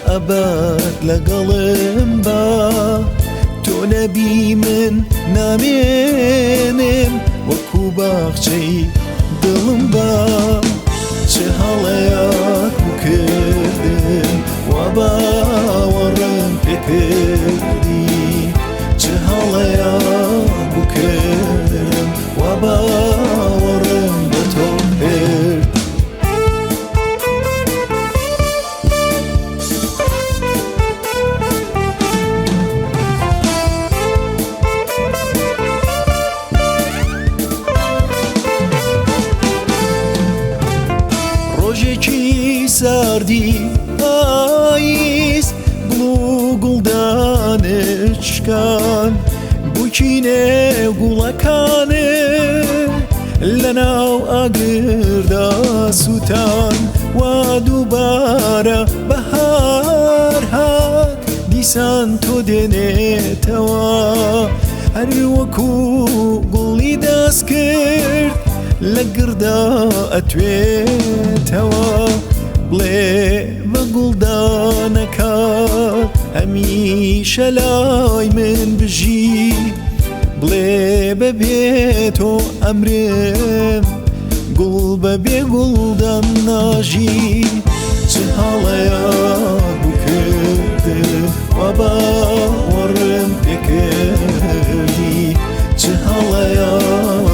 ئەبەر لەگەڵم بە تۆ نەبی من نامێنێم وەکو باخچەی دڵم بە چه هەڵەیەک بکردم وا باوەڕم پێکردی چه هەڵەیەک بکردم وا باوەڕم بە تۆ کرد ڕۆژێکی ساردی پاییز گوڵ و گوڵدانت شکان بووکینێ گوڵەکانت لەناو ئاگردا سووتان وا دووبارە بەهار هات دیسان تۆ دێنێتەوە هەر وەکو گوڵی دەست کرد لە گردا ئەتوێتەوە بڵێ بە گوڵدانەکان هەمیشە لای من بژی بڵێ بەبێ تۆ ئەمرم گوڵ بەبێ گوڵدان ناژی چه هەڵەیەک بکردم وا باوەڕم پێکردی چه هەڵەیەک